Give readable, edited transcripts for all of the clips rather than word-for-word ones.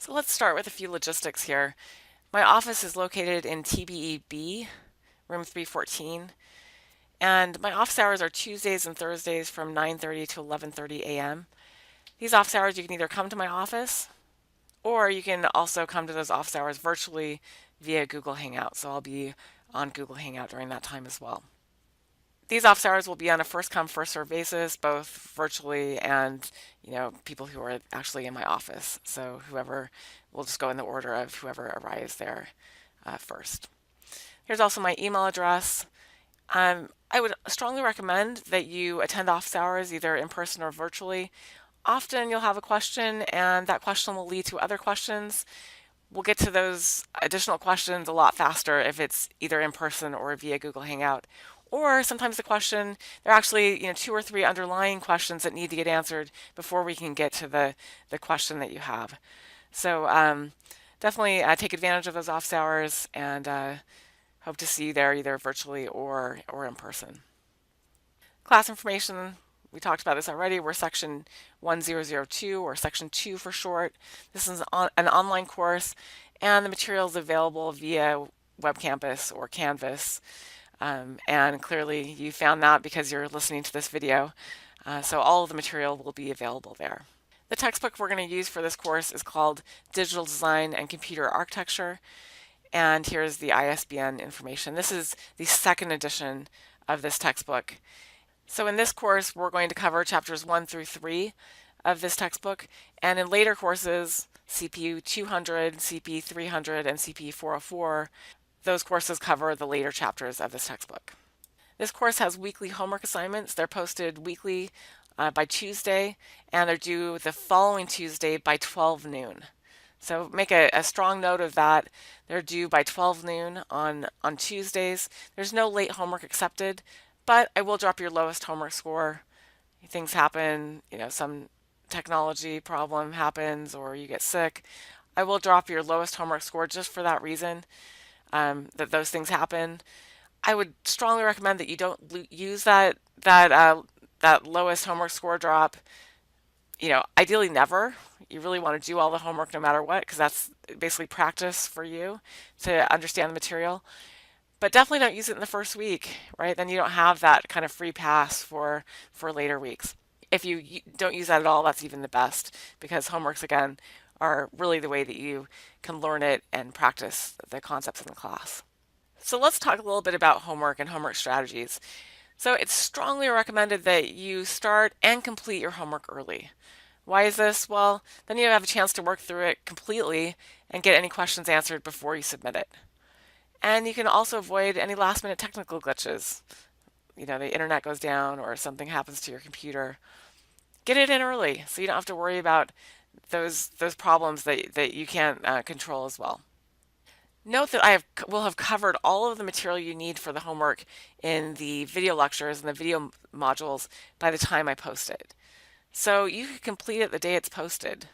So let's start with a few logistics here. My office is located in TBEB, room 314, and my office hours are Tuesdays and Thursdays from 9:30 to 11:30 a.m. These office hours you can either come to my office or you can also come to those office hours virtually via Google Hangout. So I'll be on Google Hangout during that time as well. These office hours will be on a first come first served basis, both virtually and people who are actually in my office. So whoever will just go in the order of whoever arrives there first. Here's also my email address. I would strongly recommend that you attend office hours either in person or virtually. Often you'll have a question, and that question will lead to other questions. We'll get to those additional questions a lot faster if it's either in person or via Google Hangout. Or sometimes there are actually two or three underlying questions that need to get answered before we can get to the question that you have. So definitely take advantage of those office hours and hope to see you there either virtually or in person. Class information, we talked about this already. We're section 1002 or section 2 for short. This is an online course and the material is available via Web Campus or Canvas. And clearly you found that because you're listening to this video. So all of the material will be available there. The textbook we're going to use for this course is called Digital Design and Computer Architecture. And here's the ISBN information. This is the second edition of this textbook. So in this course, we're going to cover chapters 1 through 3 of this textbook. And in later courses, CpE100, CpE300, and CpE404, those courses cover the later chapters of this textbook. This course has weekly homework assignments. They're posted weekly by Tuesday, and they're due the following Tuesday by 12 noon. So make a strong note of that. They're due by 12 noon on Tuesdays. There's no late homework accepted, but I will drop your lowest homework score. Things happen, some technology problem happens or you get sick. I will drop your lowest homework score just for that reason, that those things happen. I would strongly recommend that you don't use that lowest homework score drop. Ideally never. You really want to do all the homework no matter what, because that's basically practice for you to understand the material. But definitely don't use it in the first week, right? Then you don't have that kind of free pass for later weeks. If you don't use that at all, that's even the best, because homeworks, again, are really the way that you can learn it and practice the concepts in the class. So let's talk a little bit about homework and homework strategies. So it's strongly recommended that you start and complete your homework early. Why is this? Well, then you have a chance to work through it completely and get any questions answered before you submit it. And you can also avoid any last minute technical glitches. The internet goes down or something happens to your computer. Get it in early so you don't have to worry about those problems that you can't control as well. Note that will have covered all of the material you need for the homework in the video lectures and the video modules by the time I post it. So you can complete it the day it's posted.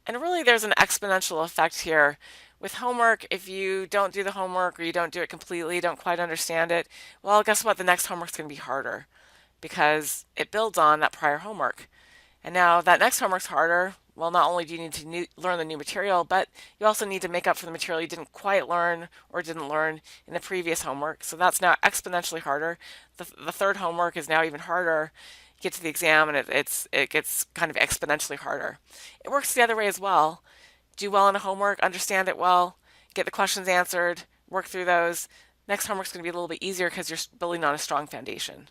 And really there's an exponential effect here. With homework, if you don't do the homework or you don't do it completely, don't quite understand it, well, guess what? The next homework's going to be harder because it builds on that prior homework. And now that next homework's harder. Well, not only do you need to learn the new material, but you also need to make up for the material you didn't quite learn or didn't learn in the previous homework. So that's now exponentially harder. The third homework is now even harder. You get to the exam and it gets kind of exponentially harder. It works the other way as well. Do well on a homework, understand it well, get the questions answered, work through those. Next homework's going to be a little bit easier because you're building on a strong foundation.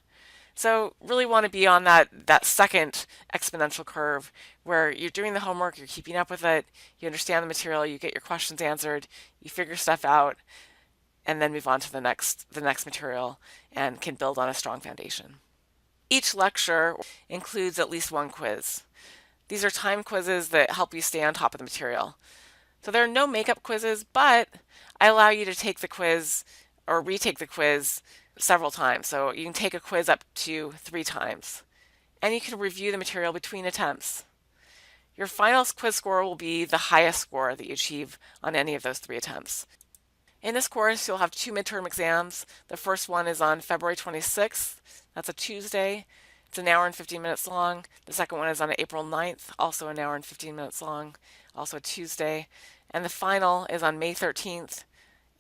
So really want to be on that second exponential curve where you're doing the homework, you're keeping up with it, you understand the material, you get your questions answered, you figure stuff out, and then move on to the next material and can build on a strong foundation. Each lecture includes at least one quiz. These are time quizzes that help you stay on top of the material. So there are no makeup quizzes, but I allow you to take the quiz or retake the quiz several times. So you can take a quiz up to 3 times. And you can review the material between attempts. Your final quiz score will be the highest score that you achieve on any of those 3 attempts. In this course, you'll have 2 midterm exams. The first one is on February 26th. That's a Tuesday. It's an hour and 15 minutes long. The second one is on April 9th, also an hour and 15 minutes long, also a Tuesday. And the final is on May 13th,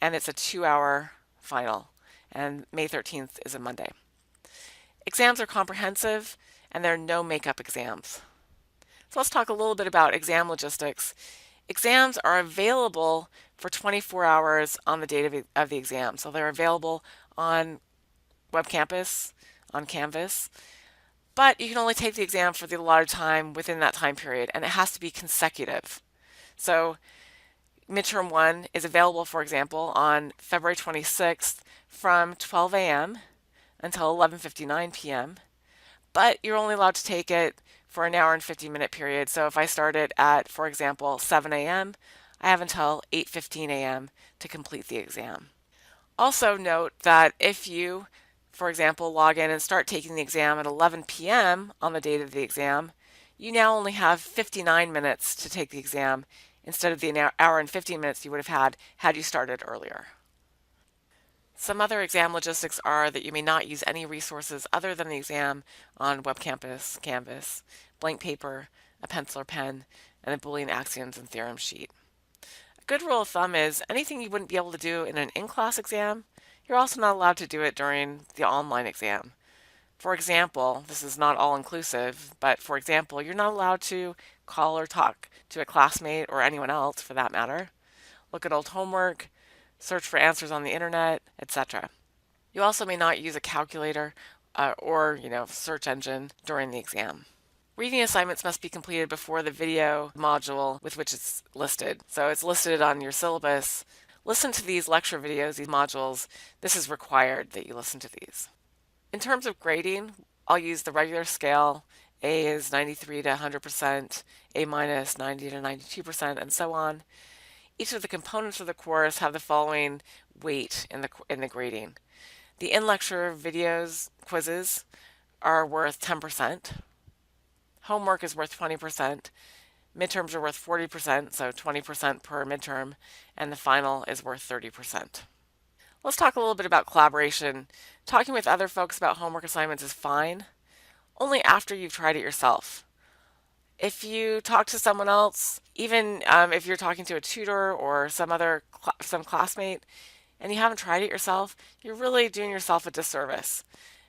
and it's a 2-hour final. And May 13th is a Monday. Exams are comprehensive, and there are no makeup exams. So let's talk a little bit about exam logistics. Exams are available for 24 hours on the date of the exam. So they're available on Web Campus, on Canvas, but you can only take the exam for the allotted time within that time period, and it has to be consecutive. So midterm 1 is available, for example, on February 26th from 12 a.m. until 11:59 p.m., but you're only allowed to take it for an hour and 50-minute period. So if I start it at, for example, 7 a.m., I have until 8:15 a.m. to complete the exam. Also note that if you, for example, log in and start taking the exam at 11 p.m. on the date of the exam, you now only have 59 minutes to take the exam instead of the hour and 15 minutes you would have had you started earlier. Some other exam logistics are that you may not use any resources other than the exam on Web Campus, Canvas, blank paper, a pencil or pen, and a Boolean axioms and theorem sheet. A good rule of thumb is anything you wouldn't be able to do in an in-class exam, you're also not allowed to do it during the online exam. For example, this is not all-inclusive, but for example, you're not allowed to call or talk to a classmate or anyone else for that matter, look at old homework, search for answers on the internet, etc. You also may not use a calculator or search engine during the exam. Reading assignments must be completed before the video module with which it's listed. So it's listed on your syllabus. Listen to these lecture videos, these modules. This is required that you listen to these. In terms of grading, I'll use the regular scale. A is 93 to 100%, A minus 90 to 92%, and so on. Each of the components of the course have the following weight in the grading. The in-lecture videos, quizzes, are worth 10%. Homework is worth 20%. Midterms are worth 40%, so 20% per midterm, and the final is worth 30%. Let's talk a little bit about collaboration. Talking with other folks about homework assignments is fine, only after you've tried it yourself. If you talk to someone else, even if you're talking to a tutor or some classmate, and you haven't tried it yourself, you're really doing yourself a disservice.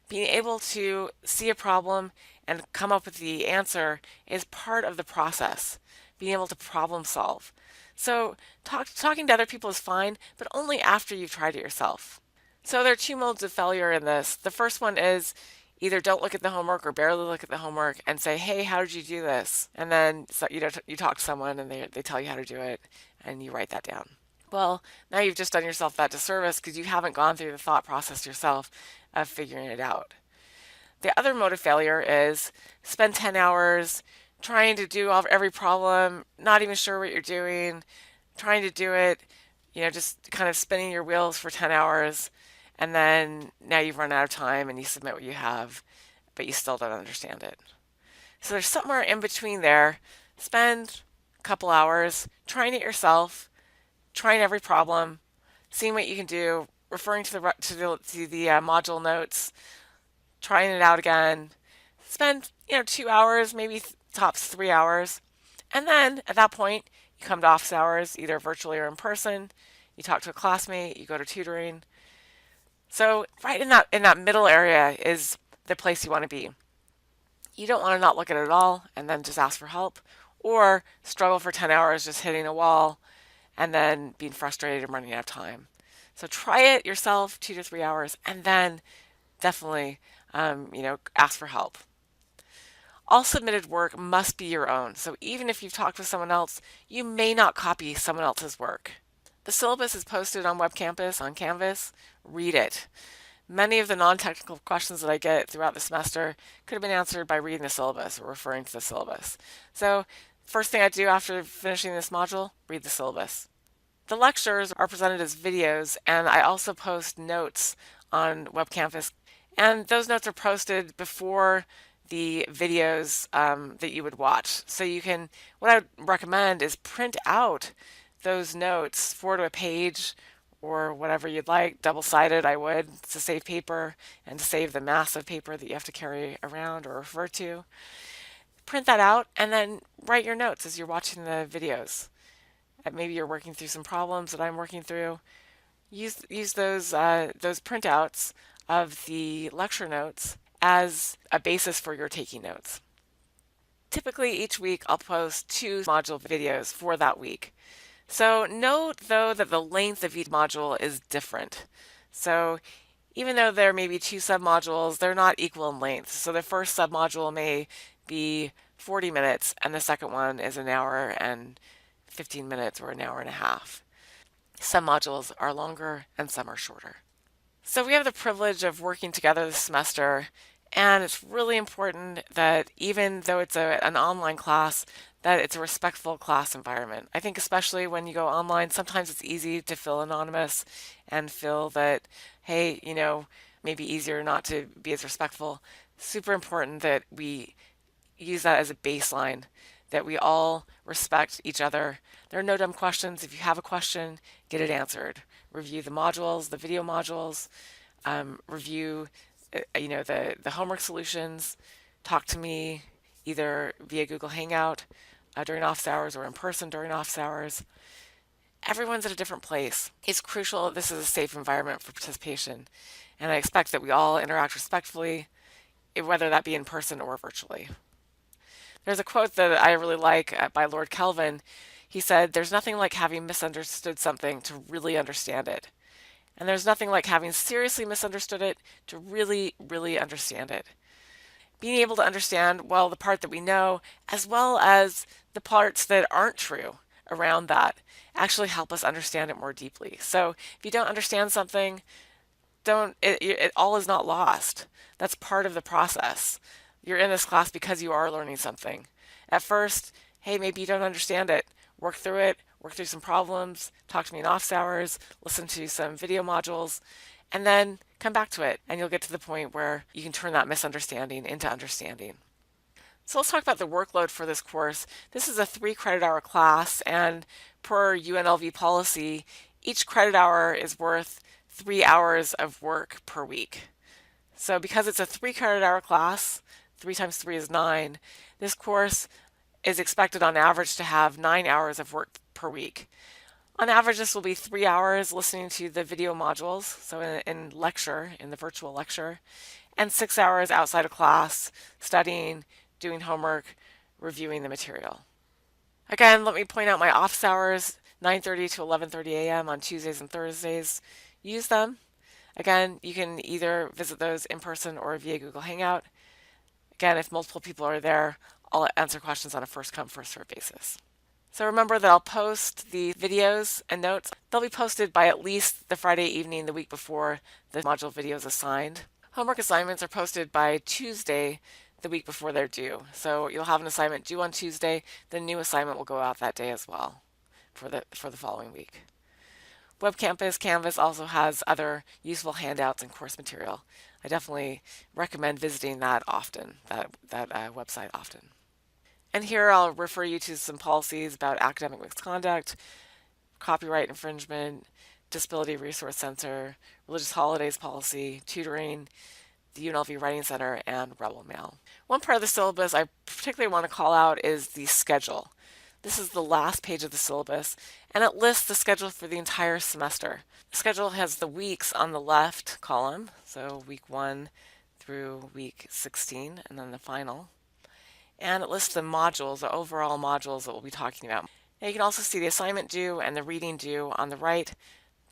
Being able to see a problem and come up with the answer is part of the process. Being able to problem solve. So talking to other people is fine, but only after you've tried it yourself. So there are two modes of failure in this. The first one is either don't look at the homework or barely look at the homework and say, hey, how did you do this? And then you talk to someone and they tell you how to do it and you write that down. Well, now you've just done yourself that disservice because you haven't gone through the thought process yourself of figuring it out. The other mode of failure is spend 10 hours trying to do every problem, not even sure what you're doing, trying to do it, just kind of spinning your wheels for 10 hours, and then now you've run out of time and you submit what you have, but you still don't understand it. So there's somewhere in between there. Spend a couple hours trying it yourself, trying every problem, seeing what you can do, referring to the module notes, trying it out again. Spend 2 hours, maybe tops 3 hours, and then at that point you come to office hours, either virtually or in person. You talk to a classmate, you go to tutoring. So right in that middle area is the place you want to be. You don't want to not look at it at all and then just ask for help, or struggle for 10 hours just hitting a wall and then being frustrated and running out of time. So try it yourself 2 to 3 hours, and then definitely ask for help. All submitted work must be your own. So even if you've talked with someone else, you may not copy someone else's work. The syllabus is posted on Web Campus, on Canvas. Read it. Many of the non-technical questions that I get throughout the semester could have been answered by reading the syllabus or referring to the syllabus. So first thing I do after finishing this module, read the syllabus. The lectures are presented as videos, and I also post notes on Web Campus. And those notes are posted before the videos that you would watch. So what I would recommend is print out those notes, forward to a page, or whatever you'd like. Double-sided, I would, to save paper and to save the mass of paper that you have to carry around or refer to. Print that out and then write your notes as you're watching the videos. Maybe you're working through some problems that I'm working through. Use those printouts of the lecture notes as a basis for your taking notes. Typically each week I'll post 2 module videos for that week. So note though that the length of each module is different. So even though there may be 2 submodules, they're not equal in length. So the first submodule may be 40 minutes and the second one is an hour and 15 minutes or an hour and a half. Some modules are longer and some are shorter. So we have the privilege of working together this semester, and it's really important that even though it's an online class, that it's a respectful class environment. I think especially when you go online, sometimes it's easy to feel anonymous and feel that, hey, maybe easier not to be as respectful. Super important that we use that as a baseline, that we all respect each other. There are no dumb questions. If you have a question, get it answered. Review the modules, the video modules, review the homework solutions. Talk to me either via Google Hangout during office hours or in person during office hours. Everyone's at a different place. It's crucial that this is a safe environment for participation, and I expect that we all interact respectfully, whether that be in person or virtually. There's a quote that I really like by Lord Kelvin. He said, "There's nothing like having misunderstood something to really understand it. And there's nothing like having seriously misunderstood it to really, really understand it." Being able to understand, well, the part that we know, as well as the parts that aren't true around that, actually help us understand it more deeply. So if you don't understand something, it all is not lost. That's part of the process. You're in this class because you are learning something. At first, hey, maybe you don't understand it. Work through some problems, talk to me in office hours, listen to some video modules, and then come back to it. And you'll get to the point where you can turn that misunderstanding into understanding. So let's talk about the workload for this course. This is a 3 credit hour class, and per UNLV policy, each credit hour is worth 3 hours of work per week. So because it's a 3 credit hour class, 3 times 3 is 9, this course is expected on average to have 9 hours of work per week. On average, this will be 3 hours listening to the video modules, so in the virtual lecture, and 6 hours outside of class, studying, doing homework, reviewing the material. Again, let me point out my office hours, 9:30 to 11:30 a.m. on Tuesdays and Thursdays. Use them. Again, you can either visit those in person or via Google Hangout. Again, if multiple people are there, I'll answer questions on a first-come, first-served basis. So remember that I'll post the videos and notes. They'll be posted by at least the Friday evening the week before the module video is assigned. Homework assignments are posted by Tuesday the week before they're due. So you'll have an assignment due on Tuesday. The new assignment will go out that day as well for the following week. Web Canvas also has other useful handouts and course material. I definitely recommend visiting that often, that website often. And here I'll refer you to some policies about academic misconduct, copyright infringement, disability resource center, religious holidays policy, tutoring, the UNLV Writing Center, and Rebel Mail. One part of the syllabus I particularly want to call out is the schedule. This is the last page of the syllabus, and it lists the schedule for the entire semester. The schedule has the weeks on the left column, so week 1 through week 16, and then the final. And it lists the modules, the overall modules that we'll be talking about. Now you can also see the assignment due and the reading due on the right.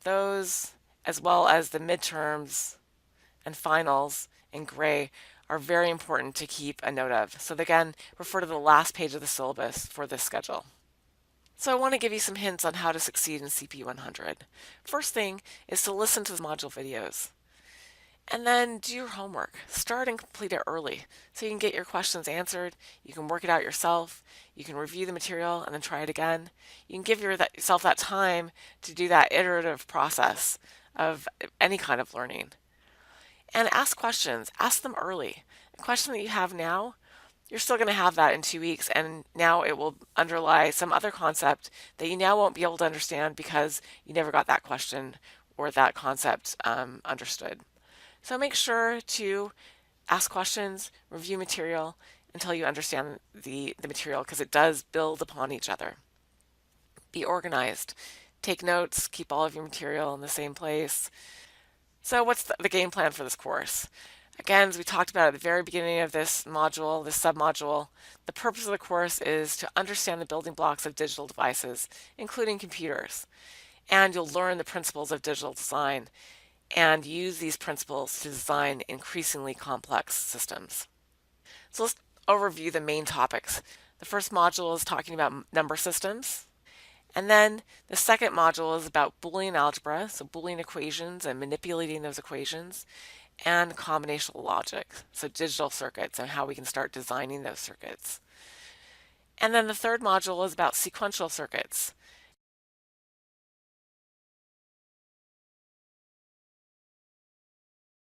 Those, as well as the midterms and finals in gray, are very important to keep a note of. So again, refer to the last page of the syllabus for this schedule. So I want to give you some hints on how to succeed in CpE100. First thing is to listen to the module videos. And then do your homework. Start and complete it early so you can get your questions answered. You can work it out yourself. You can review the material and then try it again. You can give yourself that time to do that iterative process of any kind of learning. And ask questions. Ask them early. A question that you have now, you're still going to have that in 2 weeks, and now it will underlie some other concept that you now won't be able to understand because you never got that question or that concept understood. So make sure to ask questions, review material until you understand the material, because it does build upon each other. Be organized. Take notes, keep all of your material in the same place. So what's the game plan for this course? Again, as we talked about at the very beginning of this module, this submodule, the purpose of the course is to understand the building blocks of digital devices, including computers. And you'll learn the principles of digital design and use these principles to design increasingly complex systems. So let's overview the main topics. The first module is talking about number systems. And then the second module is about Boolean algebra, so Boolean equations and manipulating those equations, and combinational logic, so digital circuits and how we can start designing those circuits. And then the third module is about sequential circuits,